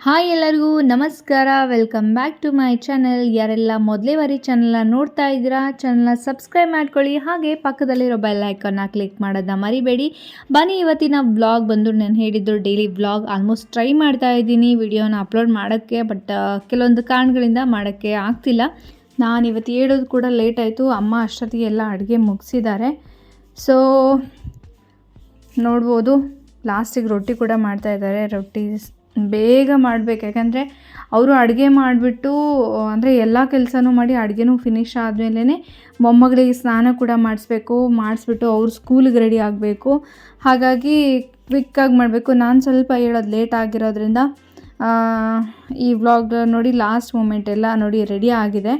Hi ಎಲ್ಲರಿಗೂ ನಮಸ್ಕಾರ, welcome back to my channel. ಯಾರೆಲ್ಲ ಮೊದಲೇ ಬಾರಿ ಚಾನಲ್ನ ನೋಡ್ತಾ ಇದ್ದೀರಾ, ಚಾನಲ್ನ ಸಬ್ಸ್ಕ್ರೈಬ್ ಮಾಡ್ಕೊಳ್ಳಿ. ಹಾಗೆ ಪಕ್ಕದಲ್ಲಿರೋ ಬೆಲ್ ಐಕಾನ್ನ ಕ್ಲಿಕ್ ಮಾಡೋದನ್ನ ಮರಿಬೇಡಿ. ಬನ್ನಿ, ಇವತ್ತಿನ ವ್ಲಾಗ್ ಬಂದು ನಾನು ಹೇಳಿದ್ದು ಡೈಲಿ ವ್ಲಾಗ್ ಆಲ್ಮೋಸ್ಟ್ ಟ್ರೈ ಮಾಡ್ತಾ ಇದ್ದೀನಿ ವಿಡಿಯೋನ ಅಪ್ಲೋಡ್ ಮಾಡೋಕ್ಕೆ. ಬಟ್ ಕೆಲವೊಂದು ಕಾರಣಗಳಿಂದ ಮಾಡೋಕ್ಕೆ ಆಗ್ತಿಲ್ಲ. ನಾನು ಇವತ್ತು ಹೇಳೋದು ಕೂಡ ಲೇಟ್ ಆಯಿತು. ಅಮ್ಮ ಅಷ್ಟೊತ್ತಿಗೆ ಎಲ್ಲ ಅಡುಗೆ ಮುಗಿಸಿದ್ದಾರೆ. ಸೊ ನೋಡ್ಬೋದು, ಲಾಸ್ಟಿಗೆ ರೊಟ್ಟಿ ಕೂಡ ಮಾಡ್ತಾಯಿದ್ದಾರೆ. ರೊಟ್ಟಿ ಬೇಗ ಮಾಡಬೇಕು, ಯಾಕಂದರೆ ಅವರು ಅಡುಗೆ ಮಾಡಿಬಿಟ್ಟು ಅಂದರೆ ಎಲ್ಲ ಕೆಲಸನೂ ಮಾಡಿ ಅಡುಗೆನೂ ಫಿನಿಶ್ ಆದಮೇಲೆ ಮೊಮ್ಮಗಳಿಗೆ ಸ್ನಾನ ಕೂಡ ಮಾಡಿಸ್ಬಿಟ್ಟು ಅವ್ರು ಸ್ಕೂಲಿಗೆ ರೆಡಿ ಆಗಬೇಕು. ಹಾಗಾಗಿ ಕ್ವಿಕ್ಕಾಗಿ ಮಾಡಬೇಕು. ನಾನು ಸ್ವಲ್ಪ ಹೇಳೋದು ಲೇಟ್ ಆಗಿರೋದ್ರಿಂದ ಈ ವ್ಲಾಗ್ ನೋಡಿ ಲಾಸ್ಟ್ ಮೂಮೆಂಟ್ ಎಲ್ಲ ನೋಡಿ ರೆಡಿ ಆಗಿದೆ.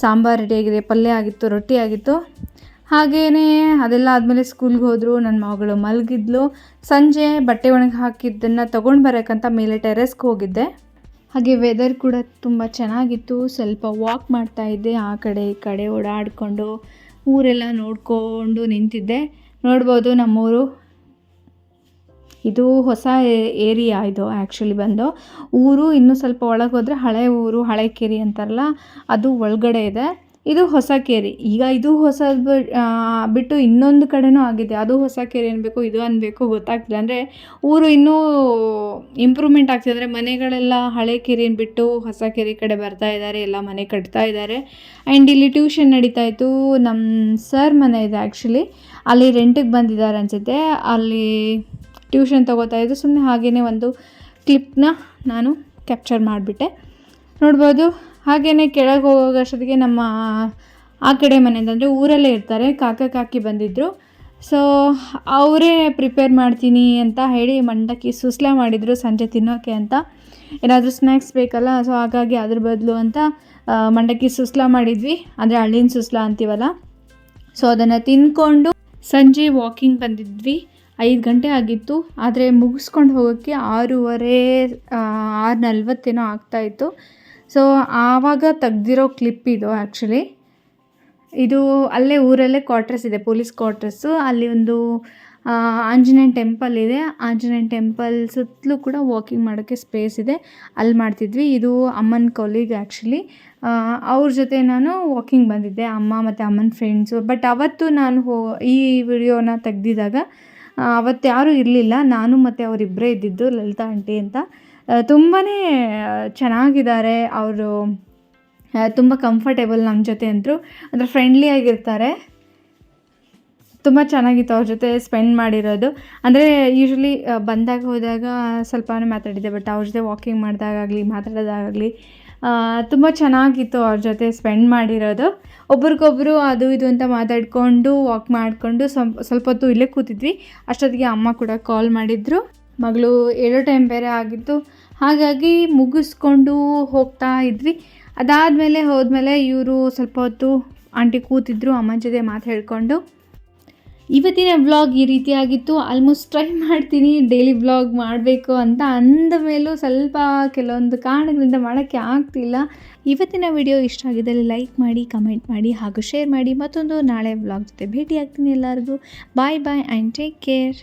ಸಾಂಬಾರು ರೆಡಿಯಾಗಿದೆ, ಪಲ್ಯ ಆಗಿತ್ತು, ರೊಟ್ಟಿ ಆಗಿತ್ತು. ಹಾಗೆಯೇ ಅದೆಲ್ಲ ಆದಮೇಲೆ ಸ್ಕೂಲ್ಗೆ ಹೋದರು. ನನ್ನ ಮಗಳು ಮಲಗಿದ್ಲು. ಸಂಜೆ ಬಟ್ಟೆ ಒಣಗಿ ಹಾಕಿದ್ದನ್ನು ತೊಗೊಂಡು ಬರೋಕ್ಕಂತ ಮೇಲೆ ಟೆರೆಸ್ಗೆ ಹೋಗಿದ್ದೆ. ಹಾಗೆ ವೆದರ್ ಕೂಡ ತುಂಬ ಚೆನ್ನಾಗಿತ್ತು. ಸ್ವಲ್ಪ ವಾಕ್ ಮಾಡ್ತಾಯಿದ್ದೆ, ಆ ಕಡೆ ಈ ಕಡೆ ಓಡಾಡಿಕೊಂಡು ಊರೆಲ್ಲ ನೋಡಿಕೊಂಡು ನಿಂತಿದ್ದೆ. ನೋಡ್ಬೋದು ನಮ್ಮೂರು. ಇದು ಹೊಸ ಏರಿಯಾ. ಇದು ಆ್ಯಕ್ಚುಲಿ ಬಂದು ಊರು ಇನ್ನೂ ಸ್ವಲ್ಪ ಒಳಗೆ ಹೋದರೆ ಹಳೆ ಊರು, ಹಳೆ ಕೇರಿ ಅಂತಾರಲ್ಲ, ಅದು ಒಳಗಡೆ ಇದೆ. ಇದು ಹೊಸ ಕೇರಿ. ಈಗ ಇದು ಹೊಸದು ಬಿಟ್ಟು ಇನ್ನೊಂದು ಕಡೆನೂ ಆಗಿದೆ. ಅದು ಹೊಸ ಕೇರಿ ಅನ್ಬೇಕು, ಇದು ಅನ್ಬೇಕು ಗೊತ್ತಾಗ್ತಿಲ್ಲ. ಅಂದರೆ ಊರು ಇನ್ನೂ ಇಂಪ್ರೂವ್ಮೆಂಟ್ ಆಗ್ತಿದೆ. ಅಂದರೆ ಮನೆಗಳೆಲ್ಲ ಹಳೆ ಕೇರಿನ ಬಿಟ್ಟು ಹೊಸ ಕೇರಿ ಕಡೆ ಬರ್ತಾ ಇದ್ದಾರೆ, ಎಲ್ಲ ಮನೆ ಕಟ್ತಾ ಇದ್ದಾರೆ. ಆ್ಯಂಡ್ ಇಲ್ಲಿ ಟ್ಯೂಷನ್ ನಡೀತಾ ಇತ್ತು. ನಮ್ಮ ಸರ್ ಮನೆ ಇದೆ ಆ್ಯಕ್ಚುಲಿ, ಅಲ್ಲಿ ರೆಂಟಿಗೆ ಬಂದಿದ್ದಾರೆ ಅನಿಸುತ್ತೆ. ಅಲ್ಲಿ ಟ್ಯೂಷನ್ ತೊಗೋತಾಯಿದ್ದು. ಸುಮ್ಮನೆ ಹಾಗೆಯೇ ಒಂದು ಕ್ಲಿಪ್ನ ನಾನು ಕ್ಯಾಪ್ಚರ್ ಮಾಡಿಬಿಟ್ಟೆ. ನೋಡ್ಬೋದು. ಹಾಗೆಯೇ ಕೆಳಗೆ ಹೋಗೋಷ್ಟೊತ್ತಿಗೆ ನಮ್ಮ ಆ ಕಡೆ ಮನೆಯಿಂದ ಅಂದರೆ ಊರಲ್ಲೇ ಇರ್ತಾರೆ ಕಾಕಿ ಬಂದಿದ್ದರು. ಸೊ ಅವರೇ ಪ್ರಿಪೇರ್ ಮಾಡ್ತೀನಿ ಅಂತ ಹೇಳಿ ಮಂಡಕ್ಕಿ ಸುಸ್ಲಾ ಮಾಡಿದರು ಸಂಜೆ ತಿನ್ನೋಕ್ಕೆ ಅಂತ. ಏನಾದರೂ ಸ್ನ್ಯಾಕ್ಸ್ ಬೇಕಲ್ಲ, ಸೊ ಹಾಗಾಗಿ ಅದ್ರ ಬದಲು ಅಂತ ಮಂಡಕ್ಕಿ ಸುಸ್ಲಾ ಮಾಡಿದ್ವಿ. ಅಂದರೆ ಹಳ್ಳಿನ ಸುಸ್ಲಾ ಅಂತೀವಲ್ಲ, ಸೊ ಅದನ್ನು ತಿಂದ್ಕೊಂಡು ಸಂಜೆ ವಾಕಿಂಗ್ ಬಂದಿದ್ವಿ. 5 ಗಂಟೆ ಆಗಿತ್ತು. ಆದರೆ ಮುಗಿಸ್ಕೊಂಡು ಹೋಗೋಕ್ಕೆ 6:30 6:40 ಆಗ್ತಾಯಿತ್ತು. ಸೊ ಆವಾಗ ತೆಗ್ದಿರೋ ಕ್ಲಿಪ್ ಇದು ಆ್ಯಕ್ಚುಲಿ. ಇದು ಅಲ್ಲೇ ಊರಲ್ಲೇ ಕ್ವಾರ್ಟರ್ಸ್ ಇದೆ, ಪೊಲೀಸ್ ಕ್ವಾರ್ಟರ್ಸು. ಅಲ್ಲಿ ಒಂದು ಆಂಜನೇಯ ಟೆಂಪಲ್ ಇದೆ. ಆಂಜನೇಯ ಟೆಂಪಲ್ ಸುತ್ತಲೂ ಕೂಡ ವಾಕಿಂಗ್ ಮಾಡೋಕ್ಕೆ ಸ್ಪೇಸ್ ಇದೆ. ಅಲ್ಲಿ ಮಾಡ್ತಿದ್ವಿ. ಇದು ಅಮ್ಮನ ಕೊಲೀಗ್ ಆ್ಯಕ್ಚುಲಿ. ಅವ್ರ ಜೊತೆ ನಾನು ವಾಕಿಂಗ್ ಬಂದಿದ್ದೆ, ಅಮ್ಮ ಮತ್ತು ಅಮ್ಮನ ಫ್ರೆಂಡ್ಸು. ಬಟ್ ಅವತ್ತು ನಾನು ಈ ವಿಡಿಯೋನ ತೆಗ್ದಿದ್ದಾಗ ಅವತ್ತು ಯಾರೂ ಇರಲಿಲ್ಲ. ನಾನು ಮತ್ತು ಅವರಿಬ್ಬರೇ ಇದ್ದಿದ್ದು, ಲಲಿತಾ ಆಂಟಿ ಅಂತ. ತುಂಬಾ ಚೆನ್ನಾಗಿದ್ದಾರೆ ಅವರು. ತುಂಬ ಕಂಫರ್ಟೇಬಲ್ ನಮ್ಮ ಜೊತೆ ಅಂದರು. ಅಂದರೆ ಫ್ರೆಂಡ್ಲಿ ಆಗಿರ್ತಾರೆ. ತುಂಬ ಚೆನ್ನಾಗಿತ್ತು ಅವ್ರ ಜೊತೆ ಸ್ಪೆಂಡ್ ಮಾಡಿರೋದು. ಅಂದರೆ ಯೂಶ್ವಲಿ ಬಂದಾಗ ಹೋದಾಗ ಸ್ವಲ್ಪನೇ ಮಾತಾಡಿದ್ದೆ, ಬಟ್ ಅವ್ರ ಜೊತೆ ವಾಕಿಂಗ್ ಮಾಡಿದಾಗಲಿ ಮಾತಾಡೋದಾಗಲಿ ತುಂಬ ಚೆನ್ನಾಗಿತ್ತು ಅವ್ರ ಜೊತೆ ಸ್ಪೆಂಡ್ ಮಾಡಿರೋದು. ಒಬ್ರಿಗೊಬ್ಬರು ಅದು ಇದು ಅಂತ ಮಾತಾಡಿಕೊಂಡು ವಾಕ್ ಮಾಡಿಕೊಂಡು ಸ್ವಲ್ಪ ಹೊತ್ತು ಇಲ್ಲೇ ಕೂತಿದ್ವಿ. ಅಷ್ಟೊತ್ತಿಗೆ ಅಮ್ಮ ಕೂಡ ಕಾಲ್ ಮಾಡಿದರು. ಮಗಳು ಹೇಳೋ ಟೈಮ್ ಬೇರೆ ಆಗಿತ್ತು. ಹಾಗಾಗಿ ಮುಗಿಸ್ಕೊಂಡು ಹೋಗ್ತಾ ಇದ್ವಿ. ಅದಾದಮೇಲೆ ಹೋದ್ಮೇಲೆ ಇವರು ಸ್ವಲ್ಪ ಹೊತ್ತು ಆಂಟಿ ಕೂತಿದ್ರು, ಅಮ್ಮನ ಜೊತೆ ಮಾತು ಹೇಳ್ಕೊಂಡು. ಇವತ್ತಿನ ವ್ಲಾಗ್ ಈ ರೀತಿಯಾಗಿತ್ತು. ಆಲ್ಮೋಸ್ಟ್ ಟ್ರೈ ಮಾಡ್ತೀನಿ ಡೈಲಿ ವ್ಲಾಗ್ ಮಾಡಬೇಕು ಅಂತ ಅಂದ ಮೇಲೂ ಸ್ವಲ್ಪ ಕೆಲವೊಂದು ಕಾರಣಗಳಿಂದ ಮಾಡೋಕ್ಕೆ ಆಗ್ತಿಲ್ಲ. ಇವತ್ತಿನ ವಿಡಿಯೋ ಇಷ್ಟ ಆಗಿದ್ದಲ್ಲಿ ಲೈಕ್ ಮಾಡಿ, ಕಮೆಂಟ್ ಮಾಡಿ ಹಾಗೂ ಶೇರ್ ಮಾಡಿ. ಮತ್ತೊಂದು ನಾಳೆ ವ್ಲಾಗ್ ಜೊತೆ ಭೇಟಿ ಆಗ್ತೀನಿ. ಎಲ್ಲರಿಗೂ ಬಾಯ್ ಆ್ಯಂಡ್ ಟೇಕ್ ಕೇರ್.